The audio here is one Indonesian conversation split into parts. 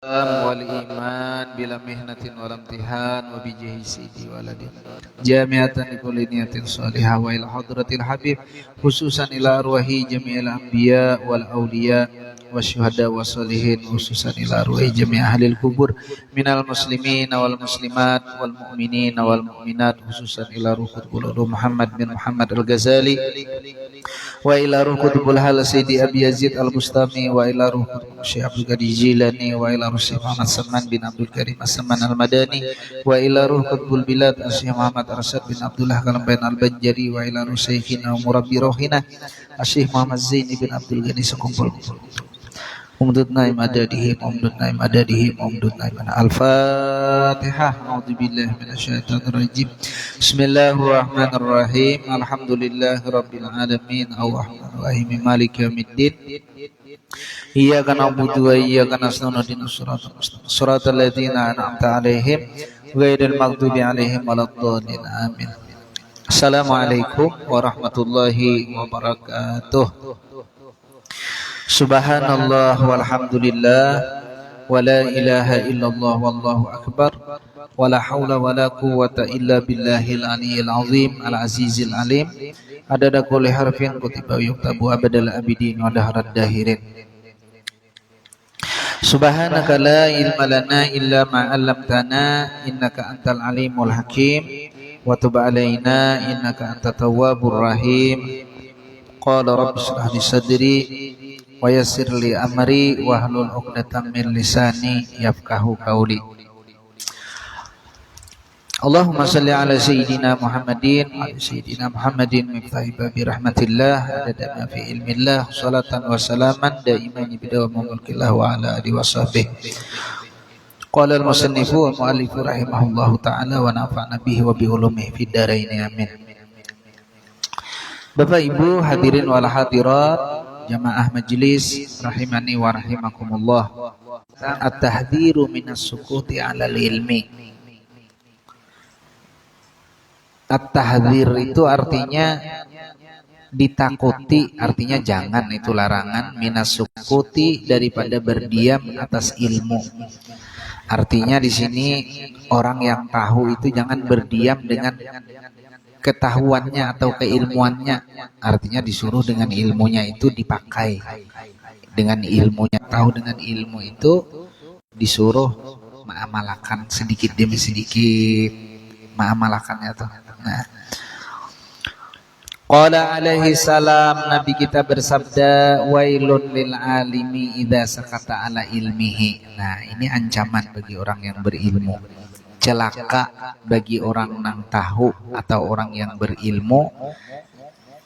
والإيمان بلا مهنة ولا امتحان وبجاه سيدي ولدي جامعة لكل نية صالحة وإلى حضرة الحبيب خصوصا إلى أرواح جميع الأنبياء والأولياء والشهداء والصالحين خصوصا إلى أرواح جميع أهل القبور من المسلمين والمسلمات والمؤمنين والمؤمنات خصوصا إلى روح قدس محمد بن محمد الغزالي وإلى روح قطب الحال سيدي أبي يزيد البستامي وإلى روح قطب الشيخ عبد القادر الجيلاني وإلى روح الشيخ محمد سلمان بن عبد الكريم السمان المدني وإلى روح قطب البلاد الشيخ محمد أرشد بن عبد الله كلمبين البنجري وإلى روح شيخنا ومربي روحنا الشيخ محمد زين بن عبد الغني سكومبل Umdud naim adadihim, umdud naim adadihim, umdud naim Al-Fatihah. A'udzubillahi minasyaitonir rajim. Bismillahirrahmanirrahim. Alhamdulillahi rabbil alamin. Arrahmanir rahim. Maliki yaumiddin. Iyyaka na'budu wa iyyaka nasta'in. Ihdinas siratal mustaqim. Shiratal ladzina an'amta 'alaihim ghairil maghdubi 'alaihim waladdallin. Amin. Assalamualaikum warahmatullahi wabarakatuh. Subhanallah walhamdulillah wa la ilaha illallah wallahu akbar wa la hawla wa la quwwata illa billahil aliyyil azim al azizil alim adada kulli harfin kutiba yuktabu abadal abidin wa dahrad dahirin. Subhanaka la ilma lana illa ma 'allamtana innaka antal alimul hakim wa tub alaina innaka antat tawwabur rahim. Qala rabbi shrah li sadri wa yassir li amri wahlul 'uqdatam min lisani yafqahu qawli. Allahumma shalli ala sayyidina Muhammadin wa ala sayyidina Muhammadin miftahi babi rahmatillah adada ma fi ilmillah salatan wa salaman daiman bidawam mulkillah wa ala alihi wa sahbihi. Qala al-musannifu wa mu'allifu rahimahullahu ta'ala wa nafa'na bihi wa bi ulumihi fid dharain amin. Bapak Ibu hadirin wal hadirat jamaah majelis rahimani wa rahimakumullah. At-tahdhiru minas sukuti 'alal ilmi. At-tahdhir itu artinya ditakuti, artinya jangan, itu larangan. Minas sukuti daripada berdiam atas ilmu. Artinya di sini orang yang tahu itu jangan berdiam dengan ketahuannya atau keilmuannya, artinya disuruh dengan ilmunya itu dipakai, dengan ilmunya, tahu dengan ilmu itu disuruh mengamalkan sedikit demi sedikit, mengamalkannya tuh. Nah, qala alaihi salam, Nabi kita bersabda, wailun lil alimi idza sakata ala ilmihi. Nah, ini ancaman bagi orang yang berilmu. Celaka bagi orang yang tahu atau orang yang berilmu.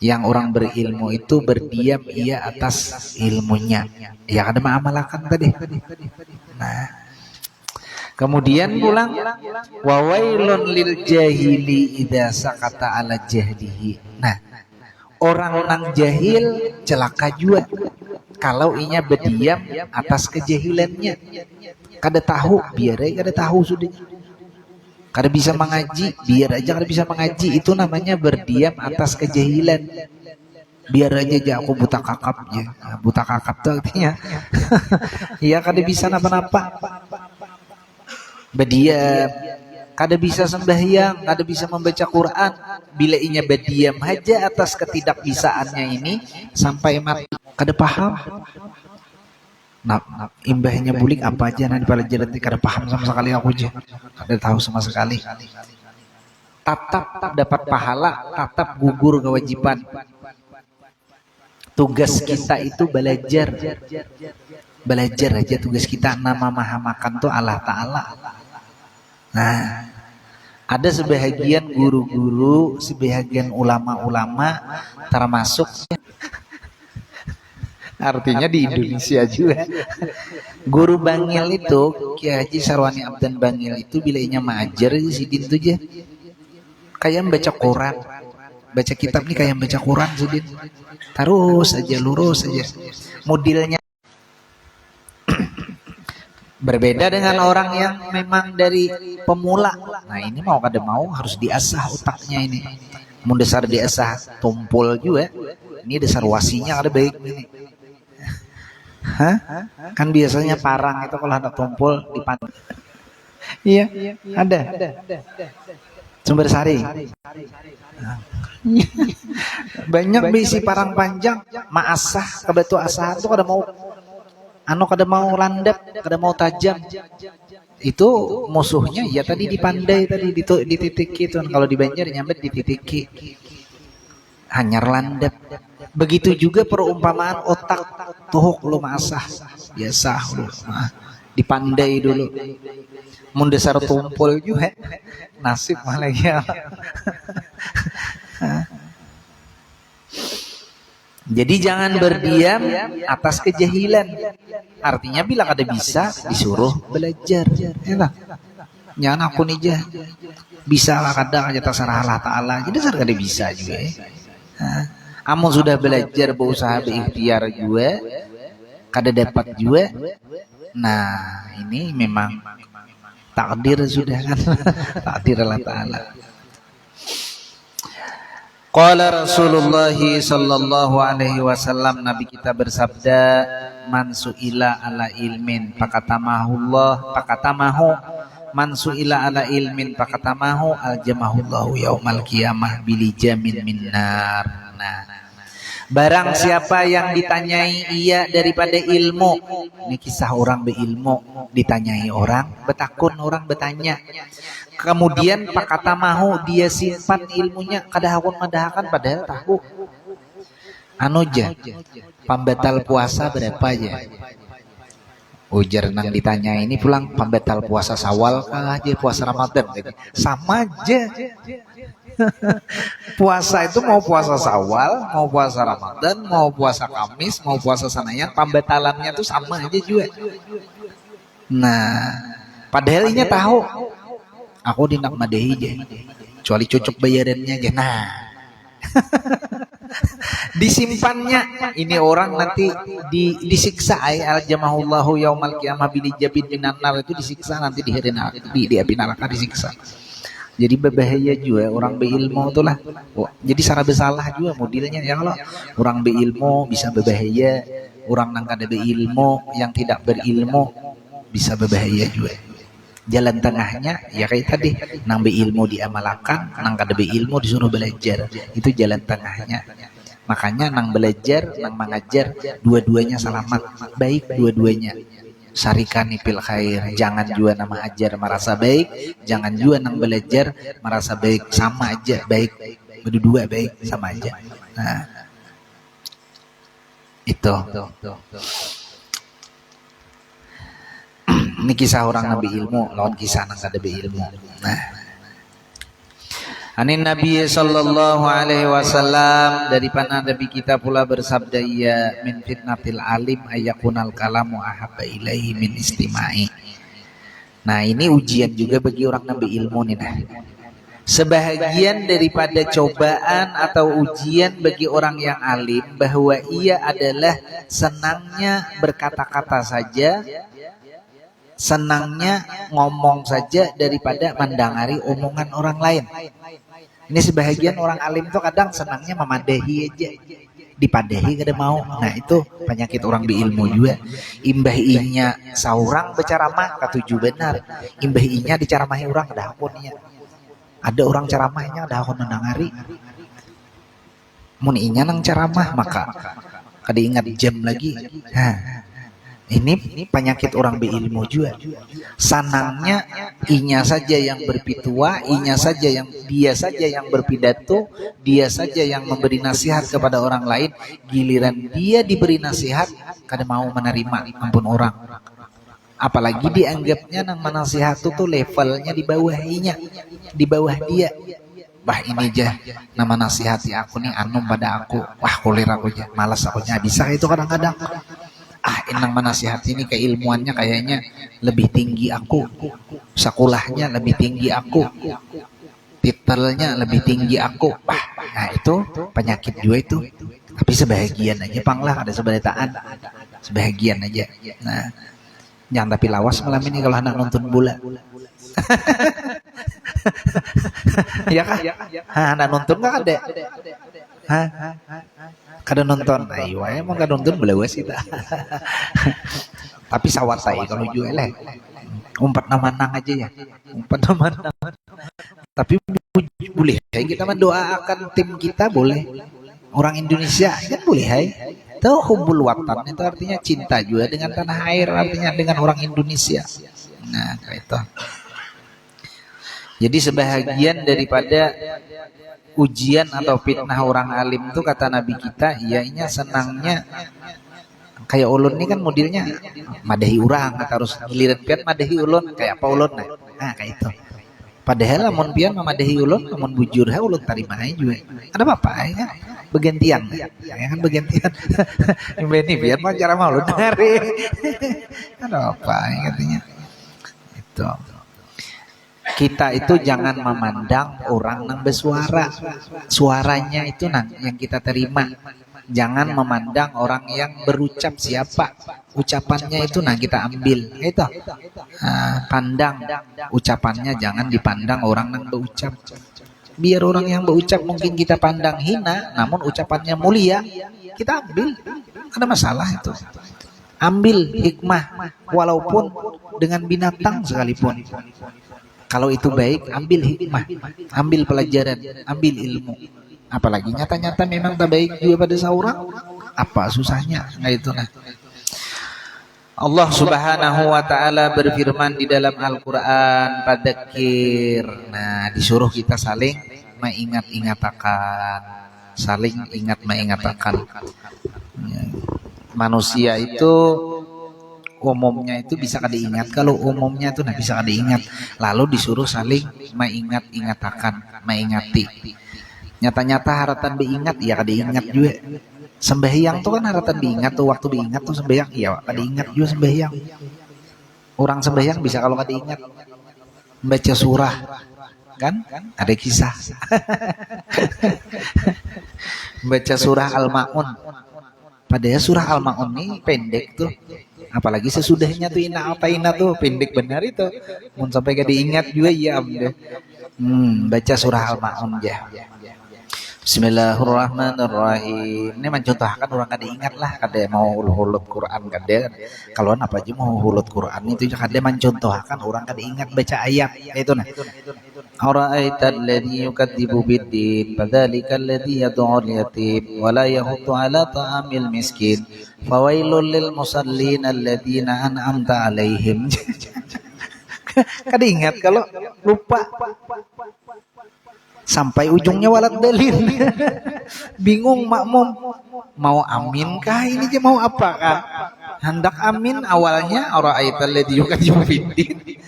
Yang orang berilmu itu berdiam ia atas ilmunya. Ya ada mengamalkan tadi. Nah, kemudian pulang wa wailun lil jahili idza sakata ala jahlihi. Nah, orang yang jahil celaka juga kalau inya berdiam atas kejahilannya. Kada tahu, biar aja kada tahu sudah. Kada bisa mengaji, biar aja kada bisa mengaji, itu namanya berdiam atas kejahilan. Biar aja aku buta kakap ya. Nah, buta kakap itu artinya ya kada bisa napa-napa. Berdiam, kada bisa sembahyang, kada bisa membaca Quran. Bila inya berdiam aja atas ketidakbisaannya ini sampai mati, kada paham. Nah, imbahnya bulik apa aja nanti pelajaran kada paham sama sekali aku aja, kada tahu sama sekali. Tatap dapat pahala, tatap gugur kewajiban. Tugas kita itu belajar aja tugas kita, nama mahamakan tuh Allah Ta'ala. Nah, ada sebahagian guru-guru, sebahagian ulama-ulama termasuk artinya di Indonesia juga. Guru Bangil itu, Kiai Haji Sarwani Abdan Bangil itu bila inya mengajar di sidin tuh aja. Kayak baca Quran, baca kitab nih kayak baca Quran sidin. Terus aja lurus aja. Modelnya berbeda dengan orang yang memang dari pemula. Nah, ini mau kada mau harus diasah otaknya ini. Mau dasar diasah tumpul juga. Ini dasar wasinya kada baik ini. Hah? Kan biasanya parang itu kalau hendak tumpul di pantai. Iya, ada. Sumber Sari. Banyak bisi parang panjang, maasah ke batu asah itu kada mau kada mau landep, kada mau tajam. Itu musuhnya ya tadi dipandai tadi di titik itu. Kalau di Banjar nyambet di titik hanyar landep. Begitu juga perumpamaan otak tuhuk lu maasah biasa lu dipandai dulu. Mun dasar tumpul juga nasib malah ya. Jadi jangan berdiam atas kejahilan. Artinya bila kada bisa disuruh belajar. Ya, jangan aku nih jah. Bisa lah kadang aja terserah Allah Ta'ala. Jadi dasar kada bisa juga. Kamu sudah belajar berusaha berikhtiar juga, kada dapat juga. Nah ini memang takdir sudah kan. Takdir Allah Ta'ala. Qala Rasulullah sallallahu alaihi wasallam, Nabi kita bersabda, man su'ila ala ilmin pakatamahu man su'ila ala ilmin pakatamahu aljamahullahu yaumal qiyamah bilijamin minnar. Nah, barang siapa yang ditanyai ia daripada ilmu, ini kisah orang berilmu, ditanyai orang betakun, orang bertanya, kemudian pakata mahu dia simpan ilmunya, kadahakun madahakan padahal tahu anu aja pembatal puasa berapa aja. Ujar nang ditanya ini pulang pembatal puasa Syawal kah aja puasa Ramadan gitu. Sama aja. Puasa itu mau puasa Syawal, mau puasa Ramadan, mau puasa Kamis, mau puasa Senayan, pembatalannya tuh sama aja juga. Nah, padahal ini tahu aku dinak madehi aja, kecuali cocok bayarannya aja. Nah, disimpannya ini orang nanti disiksa al jamahullahu yaumal qiyamah bil jabin minan nar, itu disiksa nanti di api neraka disiksa. Jadi berbahaya juga orang berilmu itulah. Jadi secara bersalah juga modelnya ya, kalau orang berilmu bisa berbahaya, orang nang kada berilmu yang tidak berilmu bisa berbahaya juga. Jalan tengahnya ya kayak tadi, nang berilmu diamalkan, nang kada berilmu disuruh belajar. Itu jalan tengahnya. Makanya nang belajar, nang mengajar, dua-duanya selamat, baik dua-duanya. Sarikani fil khair, jangan juga nama ajar merasa baik, jangan juga nang belajar merasa baik, sama aja baik, berdua baik sama aja. Nah, itu. Ini kisah orang nabi ilmu lawan kisah nang kada beilmu. Nah, Anin Nabi sallallahu alaihi wasallam, dari pana Nabi kita pula bersabda, ya min fitnatil alim ayakunal kalamu ahabba ilaihi min istimai. Nah, ini ujian juga bagi orang nabi ilmu nih. Nah, sebahagian daripada cobaan atau ujian bagi orang yang alim bahwa ia adalah senangnya berkata-kata saja, senangnya ngomong saja daripada mendengari omongan orang lain. Ini sebahagian orang alim tuh kadang senangnya memadahi aja, dipadahi kada mau. Nah, itu penyakit orang beilmu juga. Imbahinya saurang berceramah katuju benar, imbahinya diceramahi orang kada hakunnya. Ada orang ceramahnya kada hakun mendengari. Mun inya nang ceramah maka kada ingat jam lagi. Nah, ini penyakit orang beilmu juga. Sanangnya inya saja yang berpitua, inya saja yang dia saja yang berpidato, dia saja yang memberi nasihat kepada orang lain. Giliran dia diberi nasihat kada mau menerima ampun orang. Apalagi dianggapnya nang menasihat itu levelnya di bawah inya, di bawah dia. Bah ini aja nama nasihati aku nih anu pada aku. Wah kulir aku aja, malas aku aja. Bisa itu kadang-kadang. Inang menasihati ini keilmuannya kayaknya lebih tinggi aku, sekolahnya lebih tinggi aku, titelnya lebih tinggi aku. Nah itu penyakit juga itu. Tapi sebahagian aja panglah, ada seberataan, sebahagian aja. Nah, jangan tapi lawas malam ini kalau anak nonton bola. Ya kah? Anak nonton nggak ada? Kada nonton, ayo emang kada nonton belawas kita. Tapi sawatai kalau jual umpat nama nang aja ya, umpat nama nang. Tapi boleh, kita mendoakan tim kita boleh. Orang Indonesia kan boleh, hai. Tahu hubbul watan itu artinya cinta juga dengan tanah air, artinya dengan orang Indonesia. Nah, kayak itu. Jadi sebahagian daripada ujian atau fitnah orang alim itu kata Nabi kita, ianya senangnya kayak ulun ini kan modelnya madahi orang, harus giliran pian madahi ulun kayak apa ulun nah kayak itu. Padahal lamun pian madahi ulun, lamun bujur ha ulun terima aja juga. Ada apa ya? Begentian ya kan begentian. Ini pian mah cara mau ulun hari. Ada apa ya katanya. Itu. Kita itu jangan memandang orang yang bersuara, suaranya itu yang kita terima. Jangan memandang orang yang berucap siapa, ucapannya itu kita ambil. Itu pandang ucapannya, jangan dipandang orang yang berucap. Biar orang yang berucap mungkin kita pandang hina, namun ucapannya mulia, kita ambil. Ada masalah itu. Ambil hikmah, walaupun dengan binatang sekalipun. Kalau itu baik, ambil hikmah, ambil pelajaran, ambil ilmu. Apalagi nyata-nyata memang tak baik juga pada seorang, apa susahnya? Nah itu nah. Allah Subhanahu wa taala berfirman di dalam Al-Qur'an, "Fadzakir." Nah, disuruh kita saling mengingat-ingatakan, saling ingat mengingatakan. Manusia itu umumnya itu bisa kada ingat, kalau umumnya itu bisa kada ingat, lalu disuruh saling mengingat-ingatakan, mengingati. Nyata-nyata haratan diingat ya kada ingat juga. Sembahyang tuh kan haratan diingat tuh, waktu diingat tuh sembahyang iya kada ingat juga sembahyang. Orang sembahyang bisa kalau kada ingat. Baca surah kan ada kisah. Baca surah Al-Maun. Padahal surah Al-Maun ini pendek tuh. Apalagi sesudahnya tuh ina tuh pendek benar itu. Mun sampai kada ingat juga ya deh. Baca surah Al-Maun ya. Bismillahirrahmanirrahim. Ini mencontohkan orang kada ingat lah, kada mau hulut Quran kada. Kalau apa aja mau hulut Quran itu kada mencontohkan orang kada ingat baca ayat itu nah. Ara'aita alladhi yukadzibu bid-din fadzalika alladhi yad'ul yatim wa la yahuddu 'ala ta'amil miskin fawailul lil musallin alladzina an'amta 'alaihim. Kada ingat kalau lupa. Sampai ujungnya walad dalil. Bingung makmum. Mau amin kah ini aja mau apa kah? Hendak amin awalnya ara'aital ladzi yukadzibu biddin.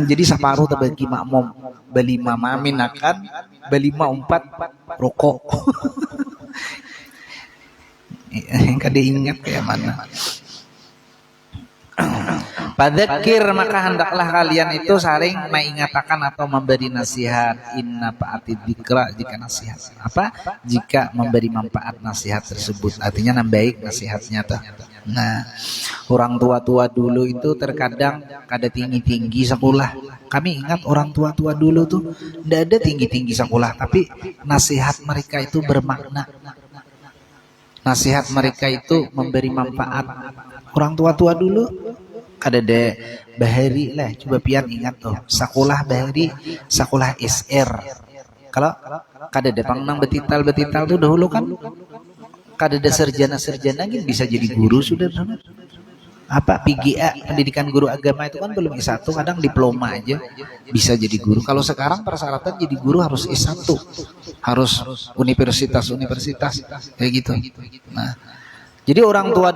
Jadi separuh terbagi makmum. Belima amin akan, belima umpat rokok. Kada ingat kayak mana. Fadzakir, maka hendaklah kalian itu saling mengingatakan atau memberi nasihat. Inna fa'atid dzikra, jika nasihat apa? Jika memberi manfaat nasihat tersebut, artinya nambaik nasihatnya tuh. Nah, orang tua-tua dulu itu terkadang kada tinggi-tinggi sekolah. Kami ingat orang tua-tua dulu tuh ndak ada tinggi-tinggi sekolah, tapi nasihat mereka itu bermakna. Nasihat mereka itu memberi manfaat. Orang tua-tua dulu kada ada bahari lah, coba pian ingat tuh sekolah bahari, sekolah SR. Kalau kada ada pangnang betital tuh dahulu kan kada ada sarjana gitu bisa jadi guru sudah. Apa PGA, pendidikan guru agama itu kan belum S1, kadang diploma aja bisa jadi guru. Kalau sekarang persyaratan jadi guru harus S1, harus universitas kayak gitu. Nah, jadi orang tua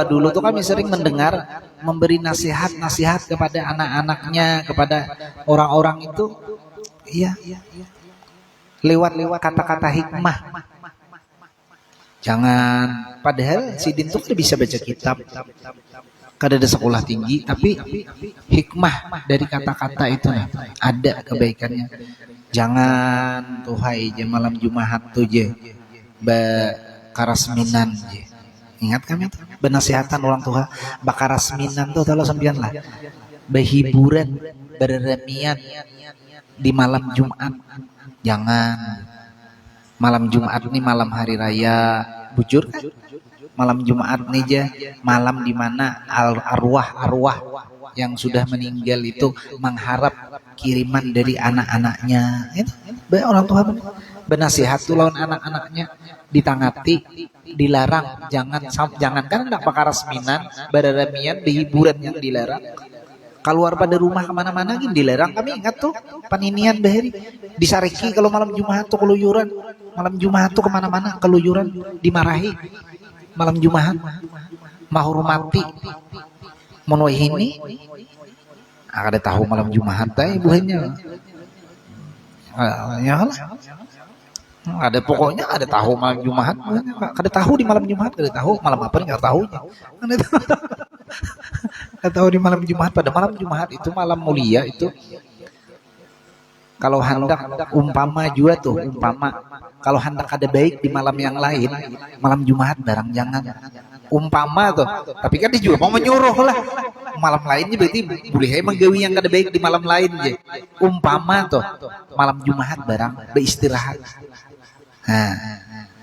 dulu tuh kami sering mendengar memberi nasihat kepada anak-anaknya, kepada orang-orang itu, iya, lewat kata-kata hikmah. Jangan, padahal si Din tuh bisa baca kitab, kada ada sekolah tinggi, tapi hikmah dari kata-kata itu nih, ada kebaikannya. Jangan tuhai je malam Jumat tuh je bakarasminan je. Ingat kami tuh benasihatan orang tua bakarasminan tuh kalau sembilan lah. Berhiburan, berremian di malam Jumat. Jangan. Malam Jumat nih malam hari raya, bujur kan? Malam Jumat nih aja malam dimana arwah-arwah yang sudah meninggal itu mengharap kiriman dari anak-anaknya. Itu banyak orang tua benasihat tuh lawan anak-anaknya, ditangati, dilarang, jangan kan enggak perkara seminan, bararamian, hiburan yang dilarang. Keluar pada rumah kemana-mana gini dilarang. Kami ingat tuh paninian bahari disariki kalau malam Jumat tuh keluyuran. Malam Jumat tuh kemana-mana keluyuran, dimarahi. Malam Jumat menghormati menuhi ini. Ada tahu malam Jumat teh ibunya. Ya lah. Ada pokoknya ada tahu malam Jumat, ada tahu di malam Jumat, ada tahu malam apa nih nggak tahunya. Nggak tahu di malam Jumat, pada malam Jumat itu malam mulia itu. Kalau hendak umpama juga tuh umpama kalau hendak ada baik di malam yang lain, malam Jumat barang jangan. Umpama tuh, tapi kan dia juga mau menyuruh lah. Malam lainnya berarti boleh menggawi yang ada baik di malam lain je. Umpama tuh malam Jumat barang beristirahat. Nah,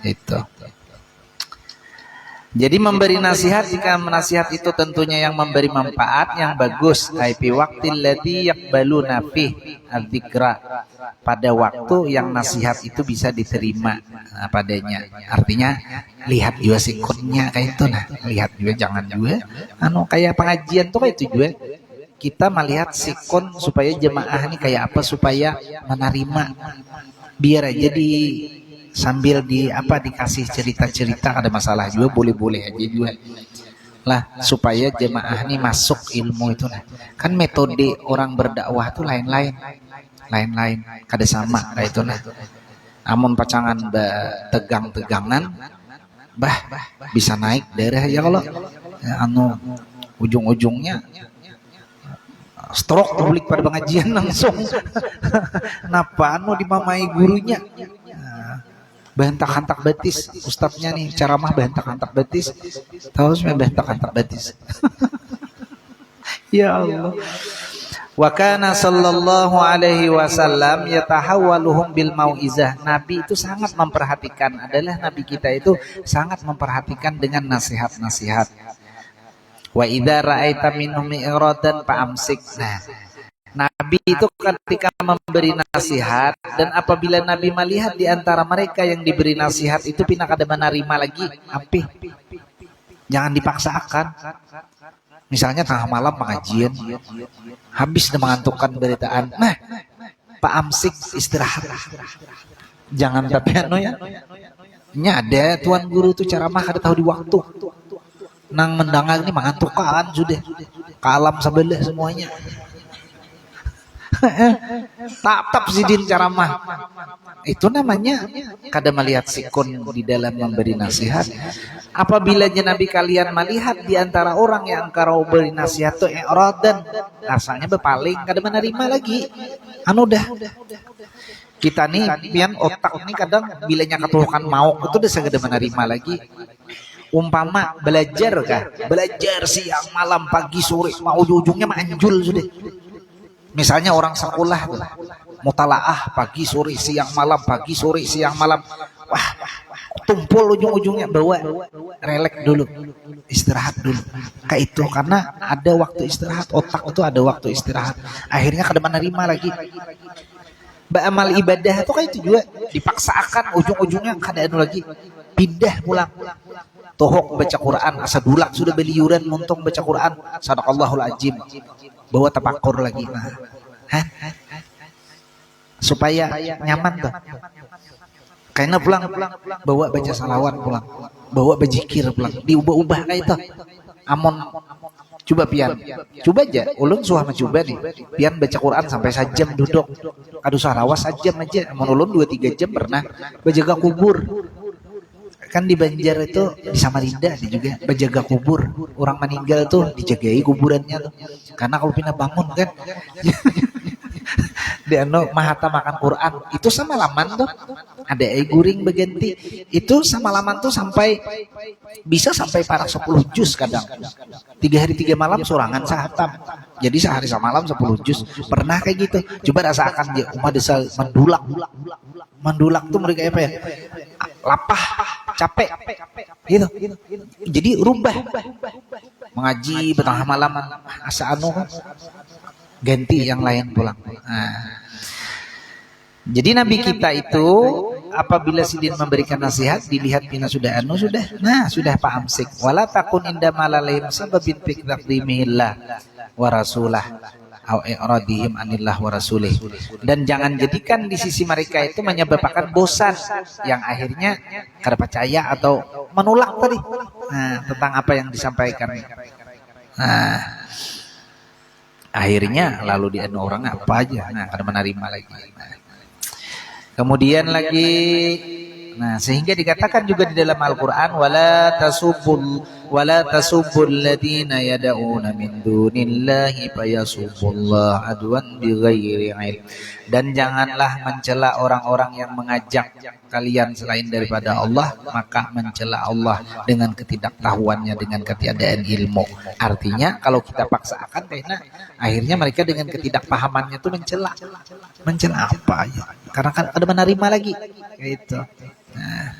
itu. Jadi memberi nasihat, jika nasihat itu tentunya yang memberi manfaat yang bagus. Fi waqtil ladzi yaqbaluna fih adzikra, pada waktu yang nasihat itu bisa diterima padanya. Artinya lihat juga sikonnya kayak itu nah. Lihat juga jangan juga kayak pengajian tuh kayak itu juga. Kita melihat sikon supaya jemaah ini kayak apa supaya menerima. Biar aja sambil dikasih cerita-cerita ada masalah juga boleh-boleh aja juga lah supaya jemaah ini masuk ilmu itu nah. Kan metode orang berdakwah tuh lain-lain kada sama kayak itu nah. Amun pacangan tegang-tegangan bisa naik darah ya kalau ujung-ujungnya stroke publik pada pengajian langsung. Napa dimamai gurunya. Bahantak-hantak betis ustadznya nih ceramah bahantak-hantak betis, tahu sebenarnya bahantak-hantak betis. Ya Allah. Wa kana sallallahu alaihi wasallam yatahawwaluhum bil mauizah. Nabi itu sangat memperhatikan, adalah nabi kita itu sangat memperhatikan dengan nasihat-nasihat. Wa idza ra'aita minhum iradan fa'amsik. Nabi itu ketika memberi nasihat, dan apabila Nabi melihat di antara mereka yang diberi nasihat itu pindah kada menerima lagi, ampih, jangan dipaksakan. Misalnya tengah malam pengajian, habis dan mengantukkan beritaan, Pak Amsik istirahat, jangan tapi ya. Nya ada tuan guru tuh ceramah kada tahu di waktu, nang mendengar ini mengantukkan sudah, kalam sebelah semuanya. Tap sidin ceramah. Itu namanya kada melihat sikon di dalam memberi nasihat. Apabila Nabi kalian melihat di antara orang yang engkau beri nasihat itu i'radan, rasanya berpaling, kada menerima lagi. Dah. Kita nih pian otak nih kadang bilanya keturukan mau itu udah segede menerima lagi. Umpama belajar siang malam pagi sore mau ujung-ujungnya manjul sudah. Misalnya orang sekolah tuh, mutalaah pagi sore siang malam pagi sore siang malam, tumpul ujung-ujungnya bawa relek dulu, istirahat dulu, kayak itu karena ada waktu istirahat, otak itu ada waktu istirahat, akhirnya kada menerima lagi. Ba'amal ibadah itu kayak itu juga dipaksakan ujung-ujungnya kada lagi, pindah pulang. Tohok baca Quran, asa dulak sudah beliuran muntung baca Quran, sadaqallahul azim. Bawa tapakur lagi. Supaya nyaman tuh. Karena pulang bawa baca salawat pulang. Bawa berzikir pulang. Diubah-ubah kayak itu. Amon coba pian. Coba aja. Ulun suah mencoba nih. Pian baca Quran sampai sajam duduk. Kadu salawas sajam aja. Amon ulun 2-3 jam pernah berjaga kubur. Kan di Banjar itu di Samarinda ada juga berjaga kubur, orang meninggal tuh dijagai kuburannya tuh, karena kalau pindah bangun kan dia mahata makan Quran itu sama laman tuh ada guring berganti itu sama laman tuh bisa sampai para 10 juz kadang 3 hari 3 malam sorangan sahatam Jadi sehari semalam 10 juz. Pernah kayak gitu. Coba rasakan ya, umat desa mendulak. Mendulak tuh mereka apa ya? Lapah, capek. Gitu. Jadi rubah. Mengaji tengah malam asa anu ganti yang lain pulang. Nah. Jadi Nabi kita itu apabila sidin memberikan nasihat dilihat bina sudah anu sudah. Nah, sudah Pak Amsik. Wala takun inda malalim sababin fi taqdimillah wa rasulah au i'radihim anillah wa rasulih. Dan jangan jadikan di sisi mereka itu menyebabkan bosan yang akhirnya kada percaya atau menolak tadi. Nah, tentang apa yang disampaikan. Nah, akhirnya lalu dianu orang apa aja. Nah, kada menerima lagi. Nah, kemudian lagi, nah sehingga dikatakan juga di dalam Al-Quran, wala tasubbul ladina yad'una min dunillahi fayasubbullah adwan bighairi ilm. Dan janganlah mencela orang-orang yang mengajak kalian selain daripada Allah, maka mencela Allah dengan ketidaktahuannya, dengan ketiadaan ilmu. Artinya kalau kita paksakan karena akhirnya mereka dengan ketidakpahamannya itu mencela apa ya? Karena kan ada menerima lagi gitu. Nah.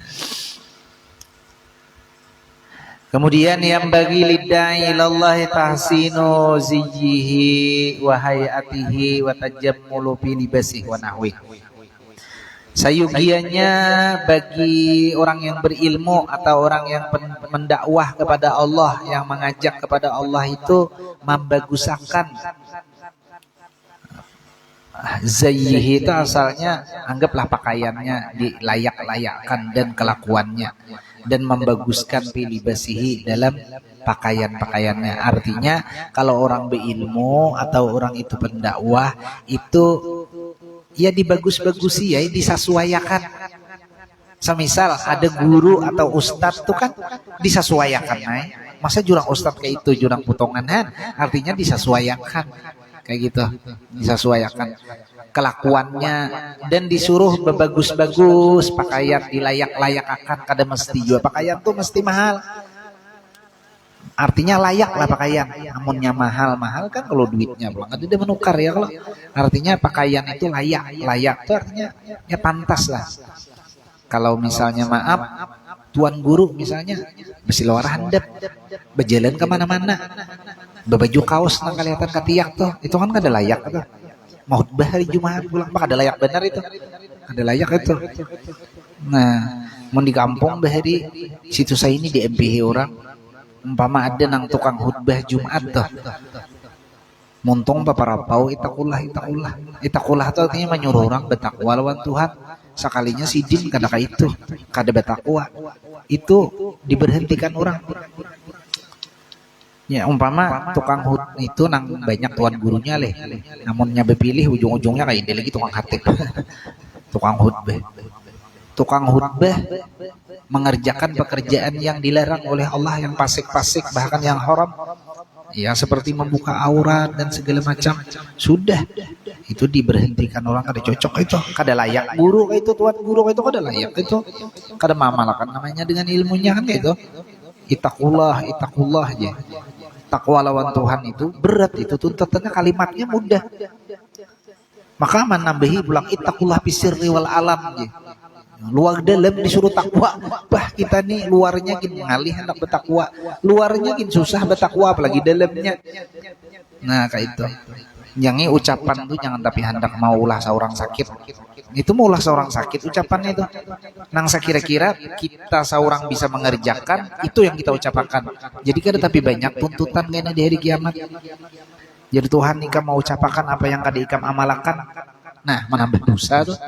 Kemudian yang bagi lidai ilallahi tahsinu ziyyihi wa hayatihi wa tajammulu fi libasihi wa nahwi. Sayugianya bagi orang yang berilmu atau orang yang mendakwah kepada Allah, yang mengajak kepada Allah itu membagusakan zayyihi itu asalnya anggaplah pakaiannya dilayak-layakkan dan kelakuannya, dan membaguskan pilibasihi dalam pakaian-pakaiannya. Artinya kalau orang berilmu atau orang itu pendakwah itu ya dibagus-bagusi ya, disesuaikan. Semisal ada guru atau ustadz tuh kan disesuaikan, masa jurang ustadz kayak itu jurang potongan, artinya disesuaikan kayak gitu, disesuaikan kelakuannya, dan disuruh berbagus-bagus pakaian, dilayak-layakakan. Kada mesti juga pakaian tuh mesti mahal, artinya layak lah pakaian. Namunnya mahal kan kalau duitnya pulang ada menukar ya. Kalau artinya pakaian itu layak tuh artinya ya pantas lah. Kalau misalnya maaf tuan guru misalnya besi luar handap berjalan kemana-mana berbaju kaos nang kelihatan katiak tuh, itu kan kada layak tuh. Mau hari Jumat pulang mah kada layak benar itu, kada layak itu. Nah, mau di kampung bahari situ saya ini di MPH orang, umpama ada nang tukang khutbah Jumat tuh, muntong paparapau itakullah tuh artinya menyuruh orang bertakwa lawan Tuhan. Sekalinya sidin kada kayak itu, kada bertakwa, itu diberhentikan orang. Ya umpama tukang hut itu nang banyak tuan gurunya leh, namunnya bepilih ujung-ujungnya kayak dia lagi tukang khatib. Tukang khutbah mengerjakan pekerjaan yang dilarang oleh Allah, yang fasik-fasik bahkan yang haram. Ya seperti membuka aurat dan segala macam, sudah itu diberhentikan orang, kada cocok itu, kada layak guru itu, tuan guru itu kada layak itu, kada mamalakan namanya dengan ilmunya kan gitu. Itakullah aja. Takwa lawan Tuhan itu berat, itu tuntutannya kalimatnya mudah. Maka menambahi pulang itakullah bisirri wal alam aja. Luar dalam disuruh takwa. Bah kita nih luarnya gin ngalih hendak bertakwa, luarnya gin susah bertakwa apalagi dalamnya. Nah kayak itu. Yang ucapan tuh jangan tapi hendak maulah seorang sakit. Itu maulah seorang sakit ucapannya itu. Nang sekira-kira kita seorang bisa mengerjakan itu yang kita ucapkan. Jadi kada tapi banyak tuntutan kena di hari kiamat. Jadi Tuhan nikah mau ucapkan apa yang kada ikam amalakan. Nah menambah dosa tuh.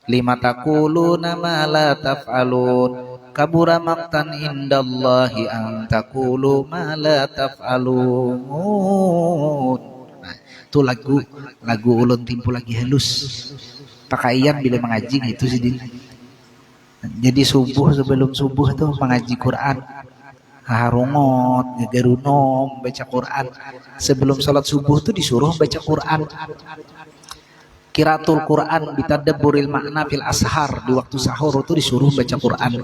Lima taquluna ma la taf'alun kabura maqtan indallahi an taqulu ma la taf'alun. Nah, itu lagu ulun timpu lagi halus. Pakaian bila mengaji gitu sih. Jadi sebelum subuh tuh mengaji Quran, harungot, gegarunom, baca Quran. Sebelum sholat subuh tuh disuruh baca Quran. Qiraatul Quran bitadabburil makna fil ashar, di waktu sahur itu disuruh baca Quran.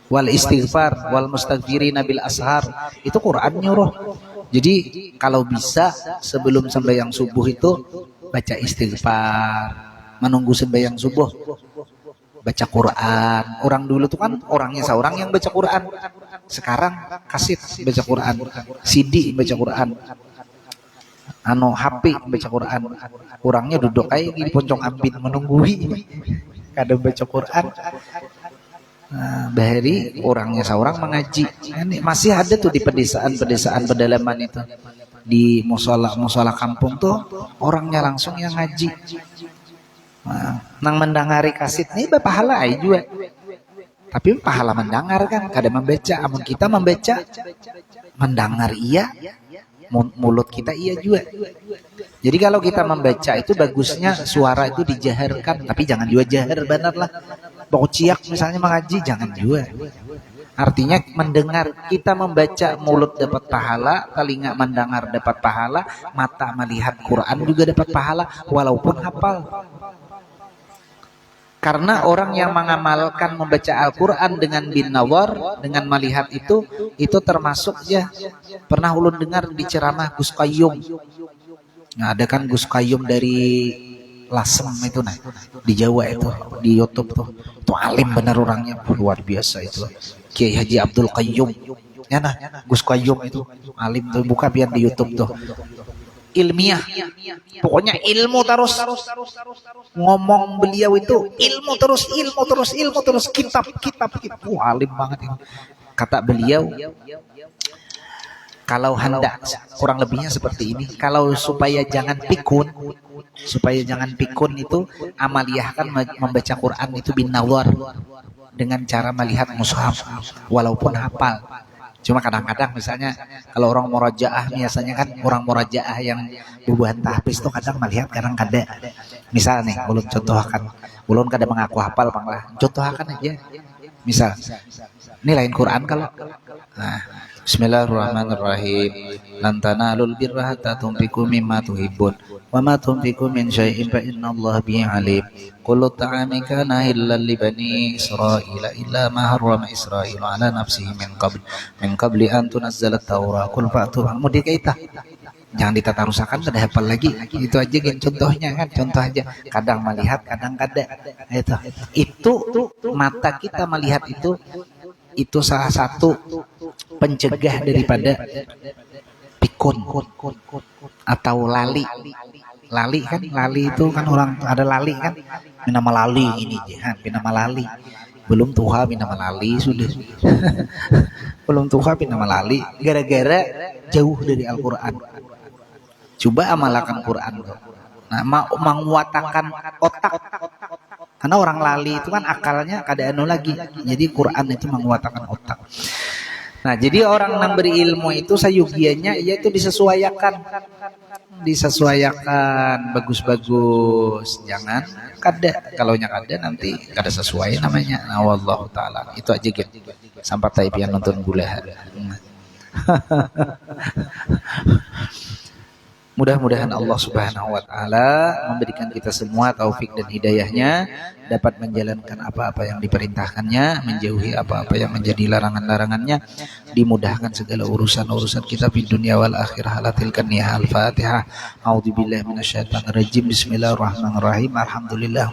Wal istighfar wal mustaghfirina bil ashar, itu Quran nyuruh. Jadi kalau bisa sebelum sembahyang subuh itu baca istighfar, menunggu sembahyang subuh baca Quran. Orang dulu tuh kan orangnya seorang yang baca Quran. Sekarang kaset baca Quran, CD baca Quran, HP baca Quran. Orangnya duduk kayak di poncong ambin menunggui kadang baca Quran. Nah, bahari orangnya seorang mengaji. Ini masih ada tuh di pedesaan-pedesaan pedalaman itu. Di musola kampung tuh orangnya langsung yang ngaji. Nah, nang mendangari kaset nih pahala ai juga. Tapi pahala mendengar kan, kada membaca. Amun kita membaca, mendengar iya, mulut kita iya juga. Jadi kalau kita membaca itu bagusnya suara itu dijaharkan, tapi jangan juga jahar benar lah. Bociak misalnya mengaji jangan juga. Artinya mendengar, kita membaca mulut dapat pahala, telinga mendengar dapat pahala, mata melihat Quran juga dapat pahala walaupun hafal. Karena orang yang mengamalkan membaca Al-Quran dengan bin nawar, dengan melihat itu termasuk ya. Pernah ulun dengar di ceramah Gus Qayyum. Nah, ada kan Gus Qayyum dari Lasem itu nah di Jawa itu di YouTube tuh. Itu alim benar orangnya, luar biasa itu. Kiai Haji Abdul Qayyum. Ya nah, Gus Qayyum itu alim tuh, buka biar di YouTube tuh. Ilmiah. Pokoknya ilmu terus. Ngomong beliau itu ilmu terus, kitab. Alim banget ini. Kata beliau, kalau hendak kurang lebihnya seperti ini, kalau supaya jangan pikun itu amaliyahkan membaca Quran itu bin nawar dengan cara melihat mushaf walaupun hafal. Cuma kadang-kadang misalnya kalau orang murajaah, biasanya kan orang murajaah yang bubuhan tahfiz itu kadang melihat kadang kada. Misal nih, ulun contohkan, ulun kada mengaku hafal panglah, contohkan aja. Misal, ini lain Quran kalau nah, Bismillahirrahmanirrahim. Lan tanalul birra hatta tunfiqu mimma tuhibbun wa ma tunfiqu min syai'in fa innallaha bihi alim. Kullu ta'ami kana halal li bani Israila illa ma harrama Israilu ala nafsihi min qabli an tunazzala at-Taurah. Qul fa'tu mudi kaita. Jangan ditata rusakan, kada hafal lagi. Itu aja kan contohnya kan, contoh aja. Kadang melihat, kadang kada. Itu mata kita melihat itu salah satu pencegah daripada pikun atau lali kan, lali itu kan orang ada lali kan, minama lali ini jahan, minama lali belum tuha minama lali sudah belum tuha minama lali gara-gara jauh dari Al-Quran. Coba amalkan Quran tuh. Nah, menguatakan otak. Karena orang lali itu kan akalnya kada anu lagi. Jadi Quran itu menguatakan otak. Nah, jadi orang yang berilmu itu sayugianya yaitu disesuaikan bagus-bagus. Jangan kada, kalau nya kada nanti kada sesuai namanya. Nah, wallahu taala. Itu aja gitu. Sampai taipian nonton gula. Mudah-mudahan Allah Subhanahu wa taala memberikan kita semua taufik dan hidayahnya, dapat menjalankan apa-apa yang diperintahkannya, menjauhi apa-apa yang menjadi larangan-larangannya, dimudahkan segala urusan-urusan kita di dunia wal akhirah. Halatilkan ya al-Fatihah. A'udzubillahi minasyaitonir rajim. Bismillahirrahmanirrahim. Alhamdulillah.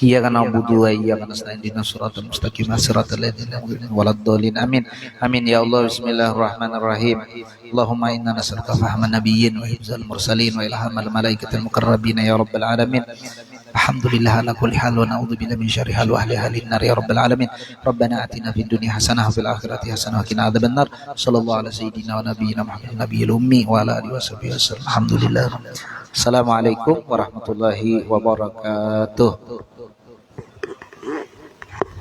Iyyaka na'budu wa iyyaka nasta'in ihdinas siratal mustaqim siratal ladzina an'amta 'alaihim waladdallin. Amin. Amin ya Allah. Bismillahirrahmanirrahim. Allahumma inna nas'aluka fahman nabiyyin wa hifzal mursalin wa ilhamal malaikatil muqarrabin ya rabbal alamin. Alhamdulillah ala kulli hal wa na'udzubillahi min syarri hal wa ahli halin nar ya rabbal alamin. Rabbana atina fid dunya hasanah wa fil akhirati hasanah wa qina adzabannar. Sallallahu ala sayyidina wa nabiyyina Muhammadin nabiyil ummi wa ala alihi washabihi wasallam. Alhamdulillah. Assalamualaikum warahmatullahi wabarakatuh.